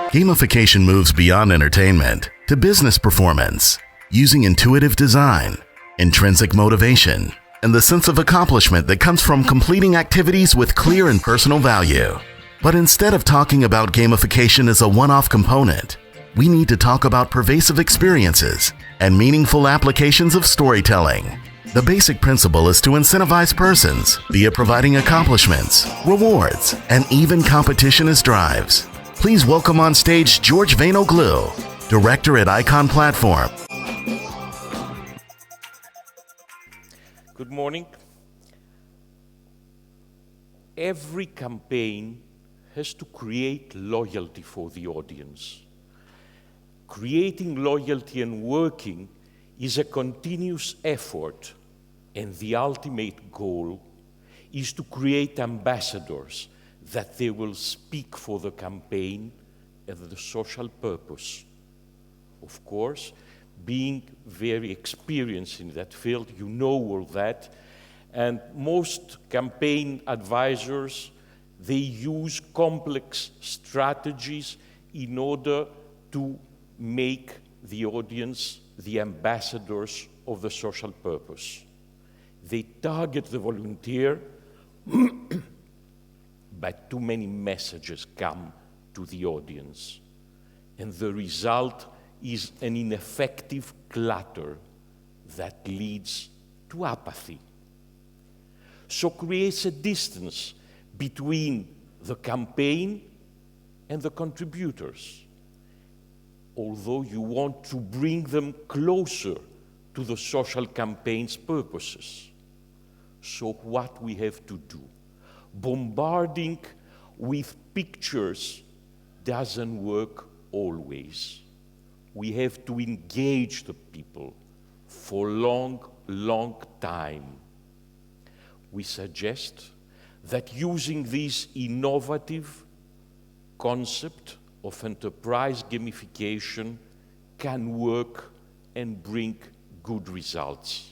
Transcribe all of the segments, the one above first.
Gamification moves beyond entertainment to business performance, using intuitive design, intrinsic motivation, and the sense of accomplishment that comes from completing activities with clear and personal value. But instead of talking about gamification as a one-off component, we need to talk about pervasive experiences and meaningful applications of storytelling. The basic principle is to incentivize persons via providing accomplishments, rewards, and even competition as drives. Please welcome on stage George Veinoglou, Director at Icon Platform. Good morning. Every campaign has to create loyalty for the audience. Creating loyalty and working is a continuous effort, and the ultimate goal is to create ambassadors that they will speak for the campaign and the social purpose. Of course, being very experienced in that field, you know all that, and most campaign advisors, they use complex strategies in order to make the audience the ambassadors of the social purpose. They target the volunteer, but too many messages come to the audience. And the result is an ineffective clutter that leads to apathy. So creates a distance between the campaign and the contributors, although you want to bring them closer to the social campaign's purposes. So what we have to do? Bombarding with pictures doesn't work always. We have to engage the people for a long time. We suggest that using this innovative concept of enterprise gamification can work and bring good results.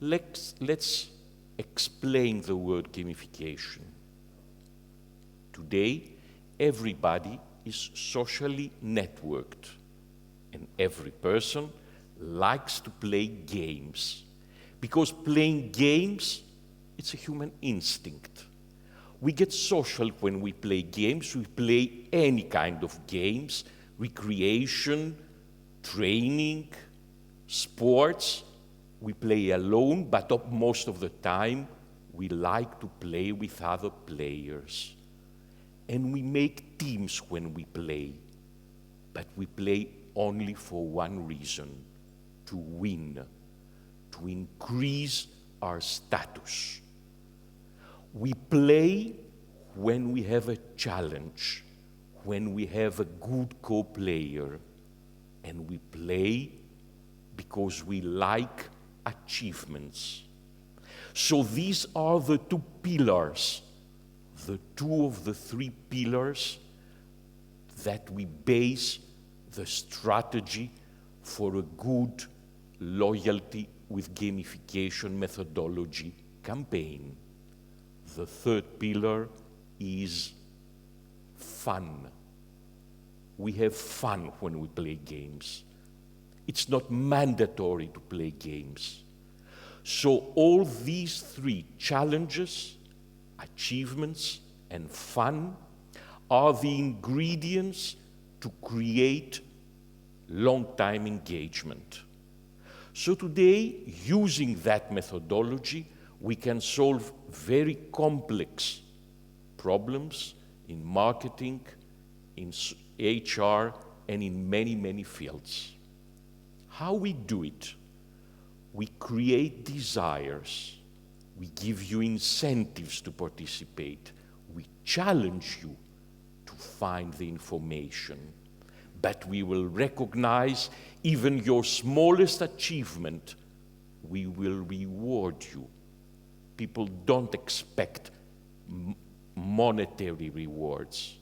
Let's explain the word gamification. Today, everybody is socially networked, and every person likes to play games, because playing games, it's a human instinct. We get social when we play games. We play any kind of games, recreation, training, sports. We play alone, but most of the time, we like to play with other players. And we make teams when we play, but we play only for one reason: to win, to increase our status. We play when we have a challenge, when we have a good co-player, and we play because we like achievements. So these are the two pillars, the two of the three pillars that we base the strategy for a good loyalty with gamification methodology campaign. The third pillar is fun. We have fun when we play games. It's not mandatory to play games. So all these three challenges, achievements, and fun are the ingredients to create long-time engagement. So today, using that methodology, we can solve very complex problems in marketing, in HR, and in many fields. How we do it? We create desires. We give you incentives to participate. We challenge you to find the information. But we will recognize even your smallest achievement. We will reward you. People don't expect monetary rewards.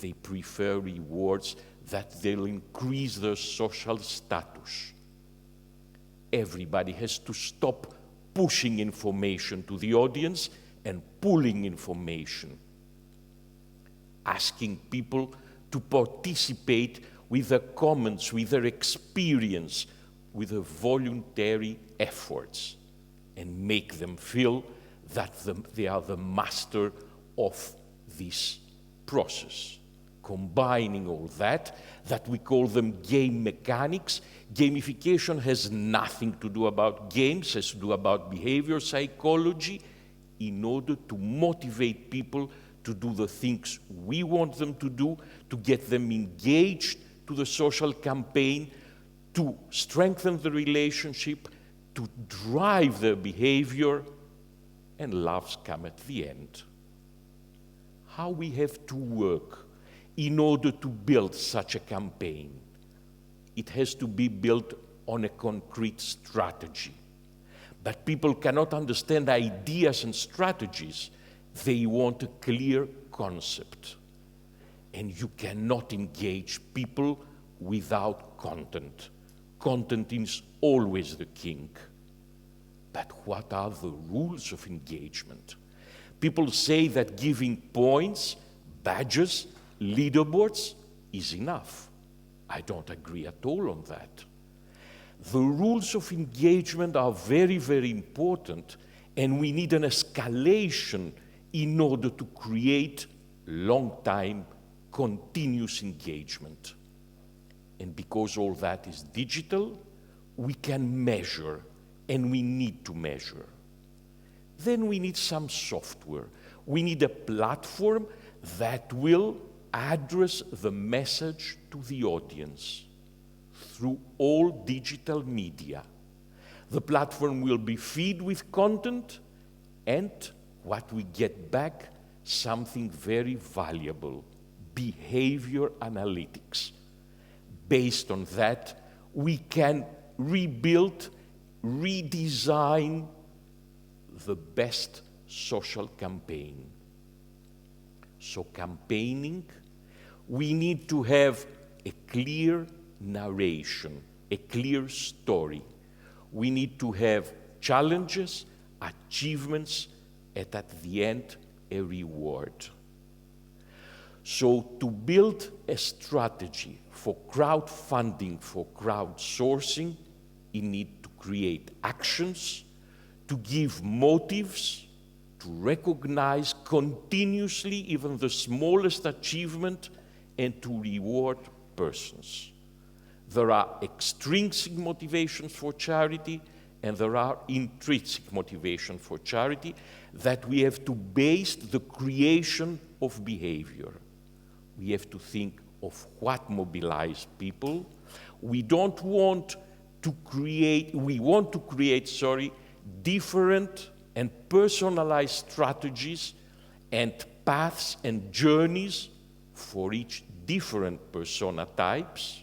They prefer rewards that they'll increase their social status. Everybody has to stop pushing information to the audience and pulling information. Asking people to participate with their comments, with their experience, with their voluntary efforts, and make them feel that they are the master of this process. Combining all that we call them game mechanics. Gamification has nothing to do about games, has to do about behavior psychology, in order to motivate people to do the things we want them to do, to get them engaged to the social campaign, to strengthen the relationship, to drive their behavior, and laughs come at the end. How we have to work in order to build such a campaign. It has to be built on a concrete strategy. But people cannot understand ideas and strategies. They want a clear concept. And you cannot engage people without content. Content is always the king. But what are the rules of engagement? People say that giving points, badges, leaderboards is enough. I don't agree at all on that. The rules of engagement are very, very important, and we need an escalation in order to create long-time, continuous engagement. And because all that is digital, we can measure, and we need to measure. Then we need some software. We need a platform that will address the message to the audience through all digital media. The platform will be fed with content, and what we get back, something very valuable, behavior analytics. Based on that, we can rebuild, redesign the best social campaign. So campaigning, we need to have a clear narration, a clear story. We need to have challenges, achievements, and at the end, a reward. So to build a strategy for crowdfunding, for crowdsourcing, you need to create actions, to give motives, to recognize continuously even the smallest achievement, and to reward persons. There are extrinsic motivations for charity, and there are intrinsic motivations for charity that we have to base the creation of behavior. We have to think of what mobilizes people. We want to create different and personalized strategies and paths and journeys for each different persona types.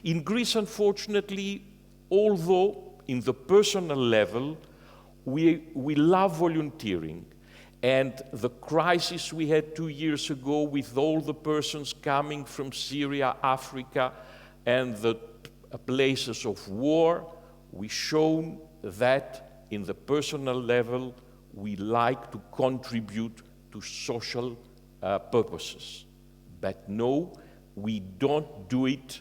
In Greece, unfortunately, although in the personal level, we love volunteering, and the crisis we had 2 years ago with all the persons coming from Syria, Africa, and the places of war, we've shown that in the personal level, we like to contribute to social purposes. But no, we don't do it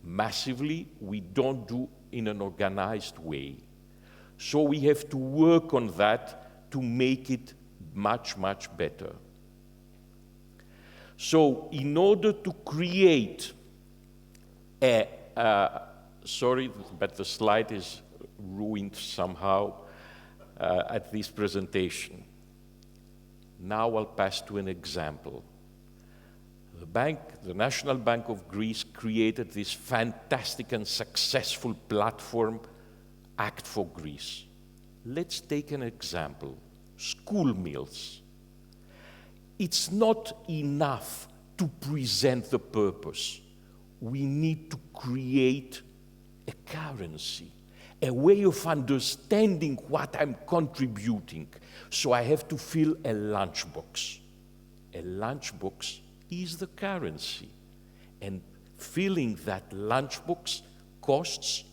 massively, we don't do in an organized way. So we have to work on that to make it much, much better. So in order to create sorry, but the slide is ruined somehow at this presentation. Now I'll pass to an example. The National Bank of Greece created this fantastic and successful platform, Act for Greece. Let's take an example, school meals. It's not enough to present the purpose. We need to create a currency, a way of understanding what I'm contributing. So I have to fill a lunchbox. A lunchbox is the currency. And filling that lunchbox costs,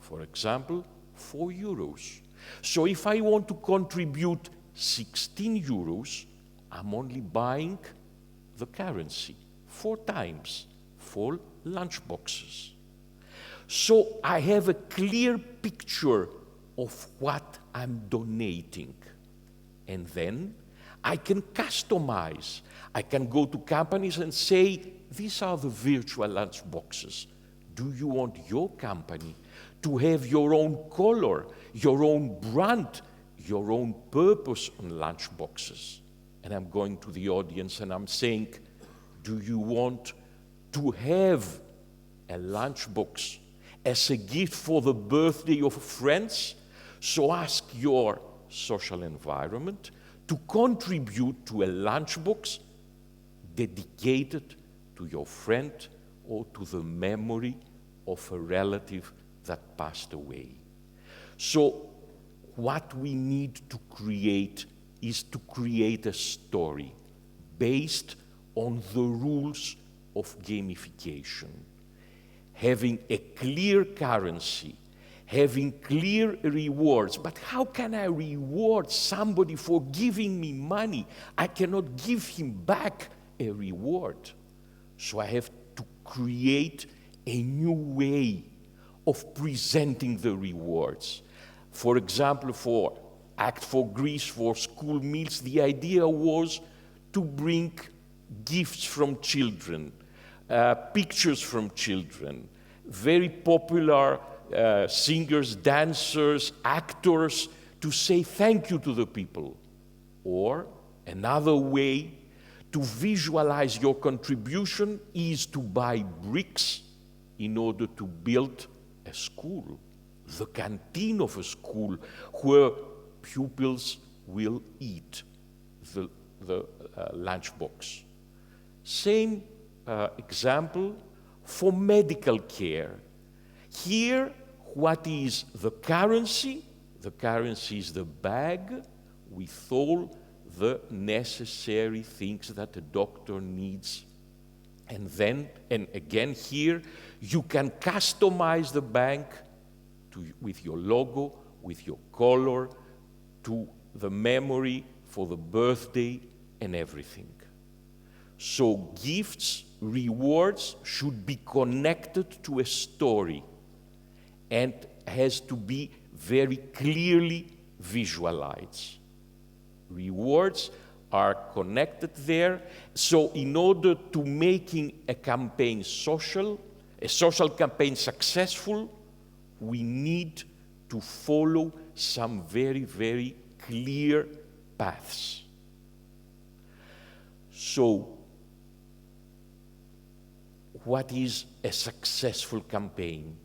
for example, 4 euros. So if I want to contribute 16 euros, I'm only buying the currency, 4 times, 4 lunchboxes. So I have a clear picture of what I'm donating. And then I can customize. I can go to companies and say, these are the virtual lunchboxes. Do you want your company to have your own color, your own brand, your own purpose on lunchboxes? And I'm going to the audience and I'm saying, do you want to have a lunchbox as a gift for the birthday of friends? So ask your social environment to contribute to a lunchbox dedicated to your friend or to the memory of a relative that passed away. So what we need to create is to create a story based on the rules of gamification. Having a clear currency, having clear rewards. But how can I reward somebody for giving me money? I cannot give him back a reward. So I have to create a new way of presenting the rewards. For example, for Act for Greece, for school meals, the idea was to bring gifts from children, pictures from children, very popular singers, dancers, actors, to say thank you to the people. Or another way to visualize your contribution is to buy bricks in order to build a school, the canteen of a school where pupils will eat the lunchbox. Same example for medical care. Here, what is the currency? The currency is the bag with all the necessary things that a doctor needs. And then, and again here, you can customize the bank with your logo, with your color, to the memory for the birthday and everything. So gifts, rewards should be connected to a story and has to be very clearly visualized. Rewards are connected there. So in order to making a campaign social, a social campaign successful, we need to follow some very, very clear paths. So, what is a successful campaign?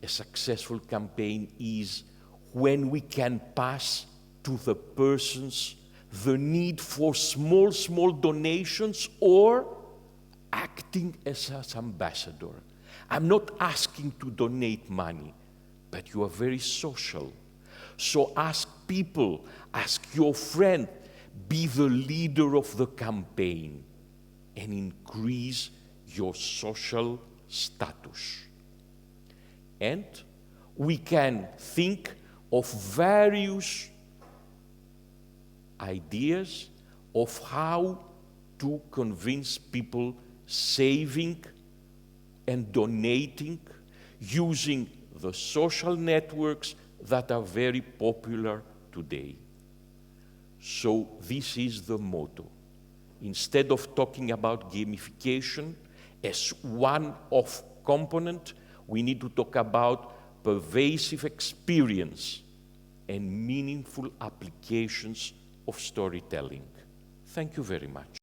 A successful campaign is when we can pass to the persons the need for small, small donations or acting as an ambassador. I'm not asking to donate money, but you are very social. So ask people, ask your friend, be the leader of the campaign and increase your social status. And we can think of various ideas of how to convince people saving and donating using the social networks that are very popular today. So this is the motto. Instead of talking about gamification as one-off component, we need to talk about pervasive experience and meaningful applications of storytelling. Thank you very much.